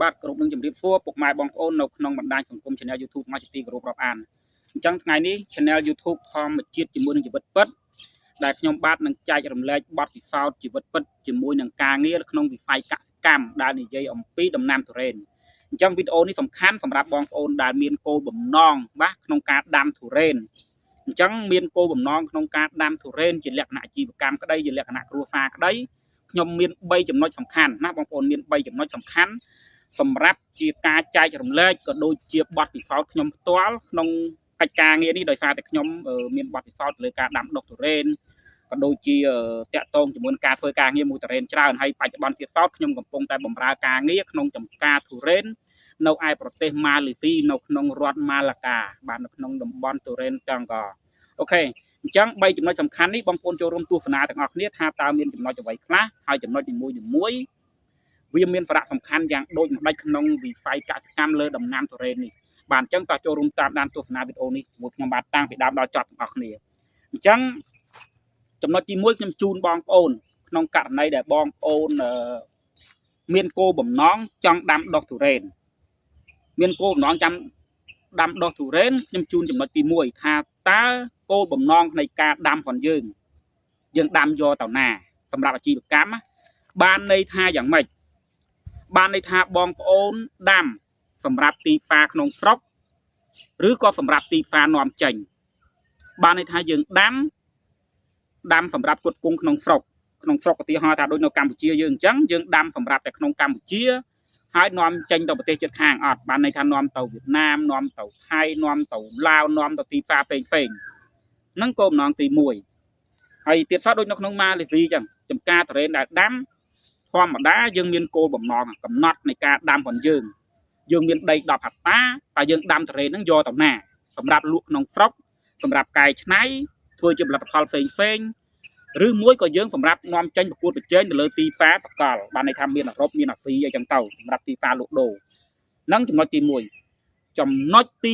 បាទគ្រប់នឹងជម្រាបសួរពុកម៉ែបងប្អូននៅក្នុងបណ្ដាញសង្គម Channel YouTube មកជាទីគោរពរាប់អានអញ្ចឹងថ្ងៃនេះ Channel YouTube ធម្មជាតិជាមួយនឹងជីវិតពិតដែលខ្ញុំបាទនឹងចែករំលែកបទពិសោធន៍ជីវិតពិតជាមួយនឹងការងារក្នុងវិស័យកសិកម្មដែលនិយាយអំពីដំណាំទុរេនអញ្ចឹងវីដេអូនេះសំខាន់សម្រាប់បងប្អូនដែលមានគោលបំណងបាទក្នុងការដាំទុរេនអញ្ចឹងមានគោលបំណងក្នុងការដាំទុរេនជាលក្ខណៈអាជីវកម្មក្តីជាលក្ខណៈគ្រួសារក្តីខ្ញុំមាន3ចំណុចសំខាន់ណាបងប្អូនមាន3ចំណុចសំខាន់សម្រាប់ជាការចែករំលែកក៏ដូចជាបទពិសោធន៍ខ្ញុំផ្ទាល់ក្នុងកិច្ចការងារនេះដោយសារតែខ្ញុំមានបទពិសោធន៍លើការដាំដុះទុរេនក៏ដូចជាតាក់ទងជាមួយនឹងការធ្វើការងារមួយទុរេនច្រើនហើយបច្ចុប្បន្នទៀតសោតខ្ញុំកំពុងតែបម្រើការងារក្នុងចំការទុរេននៅឯប្រទេសម៉ាឡេស៊ីនៅក្នុងរដ្ឋម៉ាឡាកាបាទនៅក្នុងតំបន់ទុរេនតង់កអូខេអញ្ចឹង3ចំណុចសំខាន់នេះបងប្អូនចូលរួមទស្សនាទាំងអស់គ្នាថាតើមានចំណុចអ្វីខ្លះហើយចំណុចនីមួយៗវាមានសារៈសំខាន់យ៉ាងដូចម្ដេចក្នុងវិស័យកសិកម្មលើដំណាំទុរេននេះបាទអញ្ចឹងតើចូលរួមតាមដានទស្សនាវីដេអូនេះជាមួយខ្ញុំបាទតាំងពីដើមដល់ចប់ទាំងអស់គ្នាអញ្ចឹងចំណុចទី1ខ្ញុំជូនបងប្អូនក្នុងករណីដែលបងប្អូនមានគោលបំណងចង់ដាំដុះទុរេនមានគោលបំណងចាំដាំដុះទុរេនខ្ញុំជូនចំណុចទី1ថាតើគោលបំណងនៃការដាំរបស់យើងដាំយកទៅណាសម្រាប់អាជីវកម្មបានន័យថាយ៉ាងម៉េចបានន័យថាបងប្អូនដាំសម្រាប់ទីផ្សារក្នុងស្រុកឬក៏សម្រាប់ទីផ្សារនាំចេញបានន័យថាយើងដាំសម្រាប់ផ្គត់ផ្គង់ក្នុងស្រុកឧទាហរណ៍ថាដូចនៅកម្ពុជាយើងអញ្ចឹងយើងដាំសម្រាប់តែក្នុងកម្ពុជាហើយនាំចេញទៅប្រទេសជិតខាងអត់បានន័យថានាំទៅវៀតណាមនាំទៅថៃនាំទៅឡាវនាំទៅទីផ្សារផ្សេងហ្នឹងគោលបំណងទី1ហើយទៀតសោះដូចនៅក្នុងម៉ាឡេស៊ីអញ្ចឹងចំការទុរេនដែលដាំធម្មតាយើងមានគោលបំណងកំណត់នៃការដាំរបស់យើងមានដី10ហិកតាតែយើងដាំទុរេនហ្នឹងយកទៅណាសម្រាប់លក់ក្នុងស្រុកសម្រាប់កែច្នៃធ្វើជាផលិតផលផ្សេងឬមួយក៏យើងសម្រាប់នាំចេញប្រកួតប្រជែងទៅលើទីផ្សារសកលបានន័យថាមានអឺរ៉ុបមានអាស៊ីអីចឹងទៅសម្រាប់ទីផ្សារលក់ដូរហ្នឹងចំណុចទី1ចំណុចទី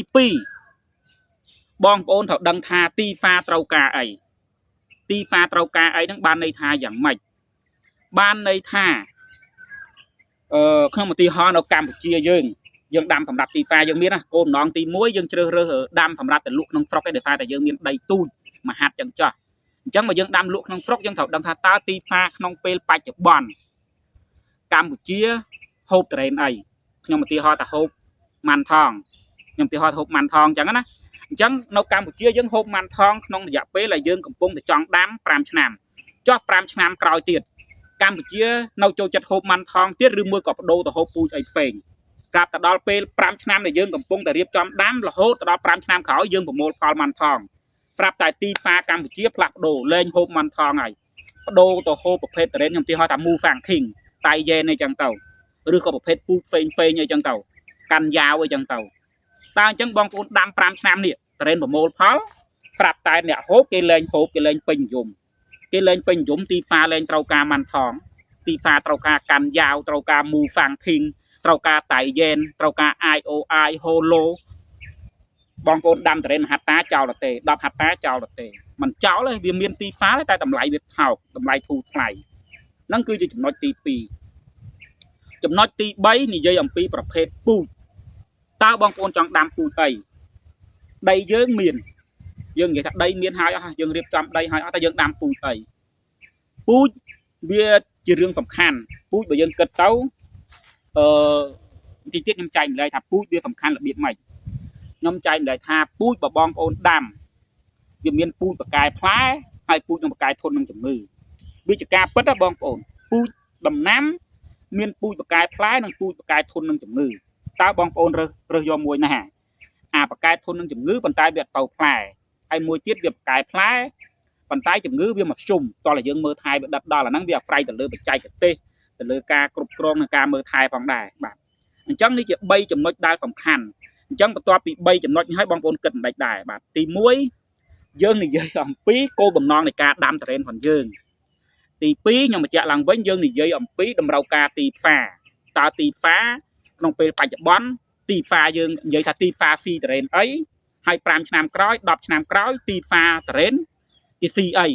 2បងប្អូនត្រូវដឹងថាទីផ្សារត្រូវការអីហ្នឹងបានន័យថាយ៉ាងម៉េចបានន័យថាខ្ញុំឧទាហរណ៍នៅកម្ពុជាយើងដាំសម្រាប់ទីផ្សារយើងមានណាគោលបំណងទី1យើងជ្រើសរើសដាំសម្រាប់តែលក់ក្នុងស្រុកឯដោយសារតែយើងមានដីទូចមហាត់ចឹងចោះអញ្ចឹងមកយើងដាំលក់ក្នុងស្រុកយើងត្រូវដឹងថាតើទីផ្សារក្នុងពេលបច្ចុប្បន្នកម្ពុជាហូបទុរេនអីខ្ញុំឧទាហរណ៍ថាហូបម៉ាន់ថងខ្ញុំឧទាហរណ៍ហូបម៉ាន់ថងអញ្ចឹងណាអញ្ចឹងនៅកម្ពុជាយើងហូបម៉ាន់ថងក្នុងរយៈពេលដែលយើងកំពុងតែចង់ដាំ5ឆ្នាំចុះ5ឆ្នាំក្រោយទៀតកម្ពុជានៅចូលចិត្តហូបម៉ាន់ថងទៀតឬមួយក៏បដូរទៅហូបពូជអីផ្សេងក្រាបទៅដល់ពេល5ឆ្នាំដែលយើងកំពុងតែរៀបចំដាំរហូតដល់5ឆ្នាំក្រោយយើងប្រមូលផលម៉ាន់ថងប្រាប់តែទីផ្សារកម្ពុជាផ្លាស់ប្ដូរលែងហូបម៉ាន់ថងហើយបដូរទៅហូបប្រភេទទុរេនខ្ញុំឧទាហរណ៍ថា Mufang King តៃយ៉ែនអីចឹងទៅឬក៏ប្រភេទពូជផ្សេងអីចឹងទៅកាន់យ៉ាវអីចឹងទៅតើអញ្ចឹងបងប្អូនដាំ5ឆ្នាំនេះទុរេនប្រមូលផលប្រាប់តែអ្នកហូបគេលែងហូបគេលែងពេញនិយមទីផ្សារលែងត្រូវការម៉ាន់ថងទីផ្សារត្រូវការកាន់យ៉ាវត្រូវការ Mufang King ត្រូវការតៃយ៉ែនត្រូវការ IOI Holo បងប្អូនដាំទុរេន1ហិកតាចោលទេ10ហិកតាចោលទេមិនចោលទេវាមានទីផ្សារតែតម្លៃវាថោកតម្លៃធូរថ្លៃហ្នឹងគឺជាចំណុចទី2ចំណុចទី3និយាយអំពីប្រភេទពូជតើបងប្អូនចង់ដាំពូជអីដីយើងមានយើងនិយាយថាដីមានហើយអស់យើងរៀបចំដីហើយអស់តែយើងដាំពូជអីពូជវាជារឿងសំខាន់ពូជបើយើងគិតទៅទីទៀតខ្ញុំចែកម្លែកថាពូជវាសំខាន់របៀបម៉េចខ្ញុំចែកម្លែកថាពូជបើបងប្អូនដាំវាមានពូជបកាយផ្លែហើយពូជនឹងបកាយធន់នឹងជំងឺវាជាការពិតណាបងប្អូនពូជដំណាំមានពូជបកាយផ្លែនិងពូជបកាយធន់នឹងជំងឺតើបងប្អូនរើសយកមួយណាអាបកាយធន់នឹងជំងឺប៉ុន្តែវាអត់ទៅផ្លែហើយមួយទៀតវាបកាយផ្លែប៉ុន្តែជំងឺវាមកជុំតោះតែយើងមើលថែវាដិតដល់អាហ្នឹងវាអាស្រ័យទៅលើបច្ចេកទេសទៅលើការគ្រប់គ្រងនិងការមើលថែផងដែរបាទអញ្ចឹងនេះជា3ចំណុចដែលសំខាន់អញ្ចឹងបន្ទាប់ពី3ចំណុចនេះហើយបងប្អូនគិតមិនដេចដែរបាទទី1យើងនិយាយអំពីគោលបំណងនៃការដាំទុរេនរបស់យើងទី2ខ្ញុំបញ្ជាក់ឡើងវិញយើងនិយាយអំពីតម្រូវការទីផ្សារតើទីផ្សារក្នុងពេលបច្ចុប្បន្នទីផ្សារយើងនិយាយថាទីផ្សារស៊ីទុរេនអីហើយ5ឆ្នាំក្រោយ10ឆ្នាំក្រោយទីផ្សារទុរេនគេស៊ីអី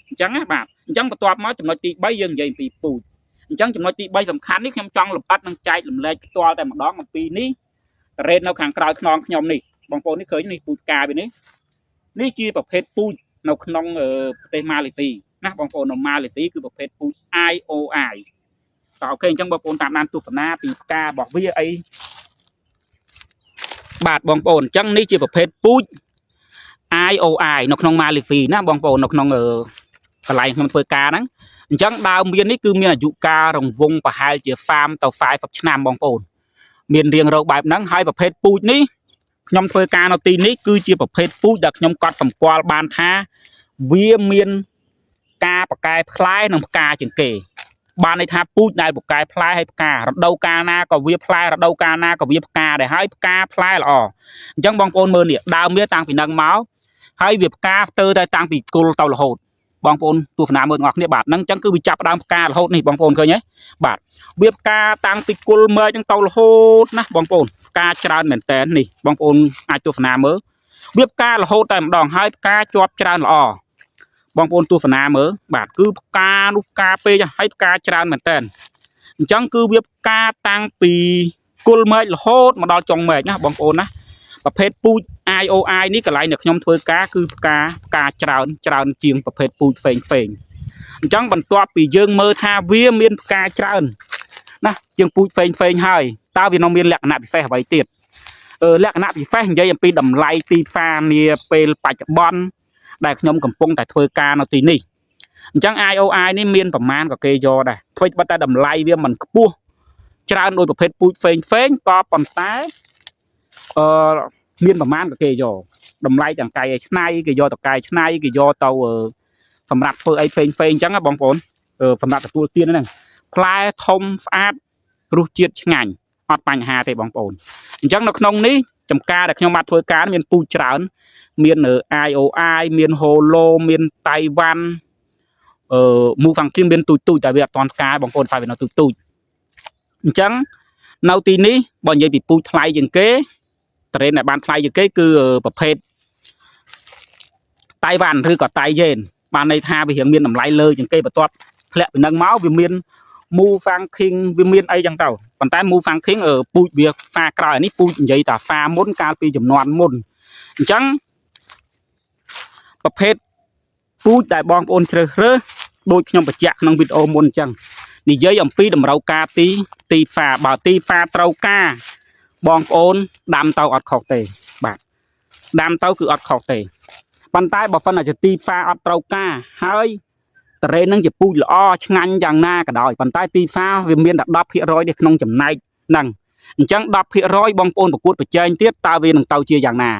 អញ្ចឹងណាបាទអញ្ចឹងបន្ទាប់មកចំណុចទី3យើងនិយាយអំពីពូជ chẳngចំណុចទី3សំខាន់នេះខ្ញុំចង់លម្អិតនឹងចែករំលែកផ្ទាល់តែម្ដងអំពីនេះរ៉េតនៅខាងក្រោយខ្នងខ្ញុំនេះបងប្អូននេះឃើញនេះពូជផ្កាវានេះជាប្រភេទពូជនៅក្នុងប្រទេសម៉ាឡេស៊ីណាបងប្អូននៅម៉ាឡេស៊ីគឺប្រភេទពូជ IOI តើអូខេអញ្ចឹងបងប្អូនតាមដានទស្សនាពីផ្ការបស់វាអីបាទបងប្អូនអញ្ចឹងនេះជាប្រភេទពូជ IOI នៅក្នុងម៉ាឡេស៊ីណាបងប្អូននៅក្នុងកន្លែងខ្ញុំធ្វើការហ្នឹងអញ្ចឹងដើមមាននេះគឺមានអាយុកាលរង្វង់ប្រហែលជា30ទៅ40ឆ្នាំបងប្អូនមានរាងរោគបែបហ្នឹងហើយប្រភេទពូជនេះខ្ញុំធ្វើការនៅទីនេះគឺជាប្រភេទពូជដែលខ្ញុំកត់សម្គាល់បានថាវាមានការបកែផ្លែនិងផ្កាជាងគេបានន័យថាពូជដែលបកែផ្លែហើយផ្ការដូវកាលណាក៏វាផ្លែរដូវកាលណាក៏វាផ្កាដែរហើយផ្កាផ្លែល្អអញ្ចឹងបងប្អូនមើលនេះដើមវាតាំងពីនឹងមកហើយវាផ្កាស្ទើរតែតាំងពីគល់ទៅរហូតបងប្អូនទស្សនាមើលទាំងអស់គ្នាបាទហ្នឹងអញ្ចឹងគឺវាចាប់ដើមផ្ការរហូតនេះបងប្អូនឃើញទេបាទវាផ្កាតាំងពីគល់មើលហ្នឹងទៅរហូតណាបងប្អូនផ្កាច្រើនមែនតើនេះបងប្អូនអាចទស្សនាមើលវាផ្ការរហូតតែម្ដងហើយផ្កាជាប់ច្រើនល្អបងប្អូនទស្សនាមើលបាទគឺផ្កានោះផ្កាពេកហើយផ្កាច្រើនមែនតើអញ្ចឹងគឺវាផ្កាតាំងពីគល់មែករហូតមកដល់ចុងមែកណាបងប្អូនណាប្រភេទពូជ IOI នេះកន្លែងដែលខ្ញុំធ្វើការគឺផ្កាច្រើនជាងប្រភេទពូជផ្សេងអញ្ចឹងបន្ទាប់ពីយើងមើលថាវាមានផ្កាច្រើនណាជាងពូជផ្សេងហើយតើវានៅមានលក្ខណៈពិសេសអ្វីទៀតលក្ខណៈពិសេសនិយាយអំពីតម្លៃទីផ្សារនាពេលបច្ចុប្បន្នដែលខ្ញុំកំពុងតែធ្វើការនៅទីនេះអញ្ចឹង IOI នេះមានប្រមាណក៏គេយកដែរធ្វើបិទតែតម្លៃវាមិនខ្ពស់ច្រើនដោយប្រភេទពូជផ្សេងក៏ប៉ុន្តែមានប្រមាណក៏គេយកតម្លៃទាំងកាយឆ្នៃគេយកទៅកាយឆ្នៃគេយកទៅសម្រាប់ធ្វើអីផ្សេងអញ្ចឹងណាបងប្អូនសម្រាប់ទទួលទានហ្នឹងផ្លែធំស្អាតរសជាតិឆ្ងាញ់អត់បញ្ហាទេបងប្អូនអញ្ចឹងនៅក្នុងនេះចំការដែលខ្ញុំបានធ្វើការមានពូជច្រើនមាន IOI មាន Holo មានតៃវ៉ាន់មូហ្វាំងគីមមានទូចតែវាអត់ទាន់ផ្កាបងប្អូនតែវានៅទូចអញ្ចឹងនៅទីនេះបើនិយាយពីពូជថ្លៃជាងគេតរ៉េនដែលបានថ្លៃជាងគេគឺប្រភេទតៃវ៉ាន់ឬក៏តៃយេនបានន័យថាវារៀងមានតម្លៃលើជាងគេបន្ទាប់ធ្លាក់ពីនឹងមកវាមានមូហ្វាំងគីងវាមានអីចឹងទៅប៉ុន្តែមូហ្វាំងគីងពូជវាហ្វាក្រោយនេះពូជនិយាយថាហ្វាមុនកាលពីចំនួនមុនអញ្ចឹងប្រភេទពូជដែលបងប្អូនជ្រើសរើសដូចខ្ញុំបញ្ជាក់ក្នុងវីដេអូមុនអញ្ចឹងនិយាយអំពីតម្រូវការទីផ្សារបើទីផ្សារត្រូវការបងប្អូនដាំទៅអត់ខុសទេបាទដាំទៅគឺអត់ខុសទេប៉ុន្តែបើសិនជាទីផ្សារអត់ត្រូវការហើយតរ៉េននឹងជាពូជល្អឆ្ងាញ់យ៉ាងណាក៏ដោយប៉ុន្តែទីផ្សារវាមានតែ 10% ទេក្នុងចំណែកហ្នឹងអញ្ចឹង 10% បងប្អូនប្រកួតប្រជែងទៀតតើវានឹងទៅជាយ៉ាងណា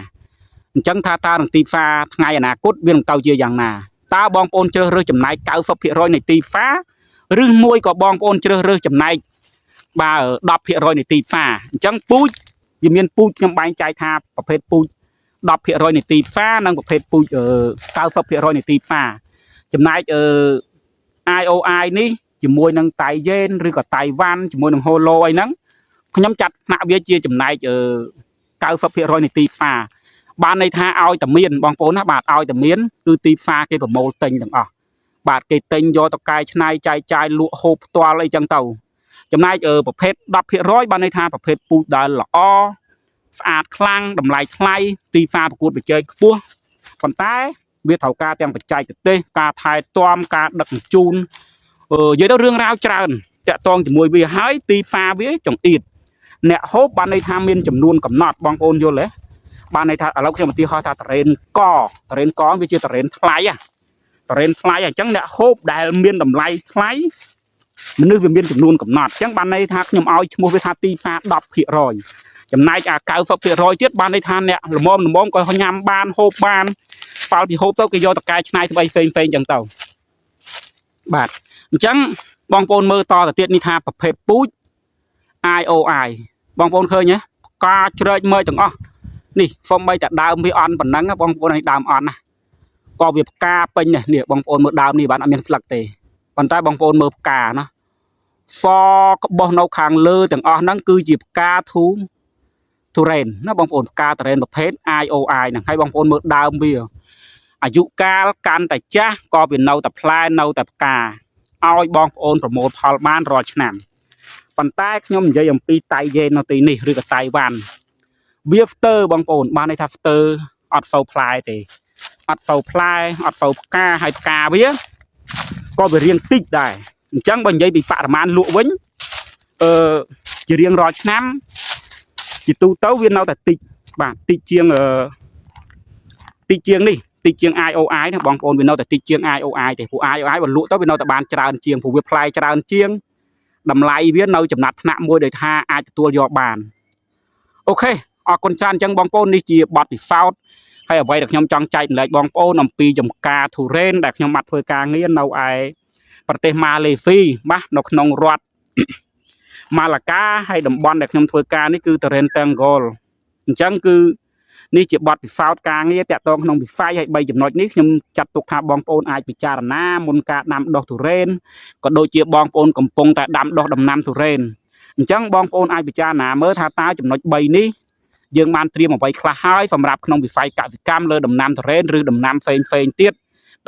អញ្ចឹងថាតើនឹងទីផ្សារថ្ងៃអនាគតវានឹងទៅជាយ៉ាងណាតើបងប្អូនជ្រើសរើសចំណែក 90% នៃទីផ្សារឬមួយក៏បងប្អូនជ្រើសរើសចំណែកបើ 10% នៃទីផ្សារអញ្ចឹងពូជវាមានពូជខ្ញុំបែងចែកថាប្រភេទពូជ 10% នៃទីផ្សារនិងប្រភេទពូជ 90% នៃទីផ្សារចំណែកIOI នេះជាមួយនឹងតៃយេនឬក៏តៃវ៉ាន់ជាមួយនឹង Holo អីហ្នឹងខ្ញុំចាត់ថ្នាក់វាជាចំណែក 90% នៃទីផ្សារបានន័យថាឲ្យតែមានបងប្អូនណាបាទឲ្យតែមានគឺទីផ្សារគេប្រមូលទិញទាំងអស់បាទគេទិញយកទៅកែច្នៃចែកចាយលក់ហូបផ្ទាល់អីចឹងទៅចំណែកប្រភេទ 10% បានន័យថាប្រភេទពូជដែលល្អស្អាតខ្លាំងតម្លៃថ្លៃទីផ្សារប្រកួតប្រជែងខ្ពស់ប៉ុន្តែវាត្រូវការទាំងបច្ចេកទេសការថែទាំការដឹកជញ្ជូននិយាយទៅរឿងរ៉ាវច្រើនតាក់ទងជាមួយវាហើយទីផ្សារវាចង្អៀតអ្នកហូបបានន័យថាមានចំនួនកំណត់បងប្អូនយល់ទេបានន័យថាឥឡូវខ្ញុំឧទាហរណ៍ថាតរ៉េនកវាជាតរ៉េនថ្លៃតរ៉េនថ្លៃអញ្ចឹងអ្នកហូបដែលមានតម្លៃថ្លៃមនុស្សវាមានចំនួនកំណត់អញ្ចឹងបានន័យថាខ្ញុំឲ្យឈ្មោះវាថាទីផ្សារ 10% ចំណែកអា 90% ទៀតបានន័យថាអ្នកល្មមក៏ញ៉ាំបានហូបបានប៉ាល់ពីហូបទៅគេយកទៅកែច្នៃធ្វើអីផ្សេងអញ្ចឹងទៅបាទអញ្ចឹងបងប្អូនមើលតទៅទៀតនេះថាប្រភេទពូជ IOI បងប្អូនឃើញទេការជ្រែកមើលទាំងអស់នេះសូម្បីតែដើមវាអន់ប៉ុណ្ណឹងបងប្អូនឲ្យដើមអន់ណាក៏វាផ្កាពេញនេះបងប្អូនមើលដើមនេះបានអត់មានស្លឹកទេប៉ុន្តែបងប្អូនមើលផ្កាណាសក្បោះនៅខាងលើទាំងអស់ហ្នឹងគឺជាផ្កាទុរេនណាបងប្អូនផ្កាទុរេនប្រភេទ IOI ហ្នឹងហើយបងប្អូនមើលដើមវាអាយុកាលកាន់តែចាស់ក៏វានៅតែផ្លែនៅតែផ្កា ឲ្យបងប្អូនប្រមូលផលបានរាល់ឆ្នាំប៉ុន្តែខ្ញុំនិយាយអំពីតៃយេនៅទីនេះឬក៏តៃវ៉ាន់វាផ្ទើបងប្អូនបានន័យថាផ្ទើអត់សូវផ្លែទេអត់សូវផ្លែអត់សូវផ្កាហើយផ្កាវាក៏វារៀងតិចដែរអញ្ចឹងបើនិយាយពីបរិមាណលក់វិញជារៀងរាល់ឆ្នាំជាទូទៅវានៅតែតិចបាទតិចជាងនេះតិចជាង IOI ណាបងប្អូនវានៅតែតិចជាង IOI ទេព្រោះ IOI បើលក់ទៅវានៅតែបានច្រើនជាងព្រោះវាផ្លែច្រើនជាងតម្លៃវានៅចំណាត់ថ្នាក់មួយដែលថាអាចទទួលយកបានអូខេអរគុណច្រើនអញ្ចឹងបងប្អូននេះជាបទពិសោធន៍ហើយអ្វីដែលខ្ញុំចង់ចែករំលែកបងប្អូនអំពីចំការទុរេនដែលខ្ញុំបានធ្វើការងារនៅឯប្រទេសម៉ាឡេស៊ីបាទនៅក្នុងរដ្ឋម៉ាឡាកាហើយតំបន់ដែលខ្ញុំធ្វើការនេះគឺទុរេនតេងហ្គលអញ្ចឹងគឺនេះជាបទពិសោធន៍ការងារតាក់ទងក្នុងវិស័យហើយ3ចំណុចនេះខ្ញុំចាត់ទុកថាបងប្អូនអាចពិចារណាមុនការដាំដុះទុរេនក៏ដូចជាបងប្អូនកំពុងតែដាំដុះដំណាំទុរេនអញ្ចឹងបងប្អូនអាចពិចារណាមើលថាតើចំណុច3នេះយើងបានត្រៀមអ្វីខ្លះហើយសម្រាប់ក្នុងវិស័យកសិកម្មលើដំណាំទុរេនឬដំណាំផ្សេងទៀត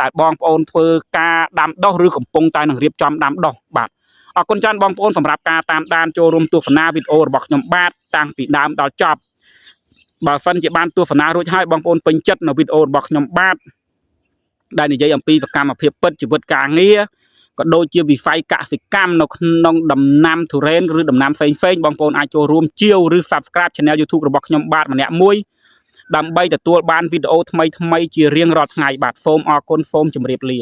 ដែលបងប្អូនធ្វើការដាំដុះឬកំពុងតែនឹងរៀបចំដាំដុះបាទអរគុណច្រើនបងប្អូនសម្រាប់ការតាមដានចូលរួមទស្សនាវីដេអូរបស់ខ្ញុំបាទតាំងពីដើមដល់ចប់បើសិនជាបានទស្សនារួចហើយបងប្អូនពេញចិត្តនៅវីដេអូរបស់ខ្ញុំបាទដែលនិយាយអំពីសកម្មភាពពិតជីវិតការងារក៏ដូចជាវិស័យកសិកម្មនៅក្នុងដំណាំទុរេនឬដំណាំផ្សេងបងប្អូនអាចចូលរួមជាវឬ Subscribe Channel YouTube របស់ខ្ញុំបាទម្នាក់មួយដើម្បីទទួលបានវីដេអូថ្មីជារៀងរាល់ថ្ងៃបាទសូមអរគុណសូមជម្រាបលា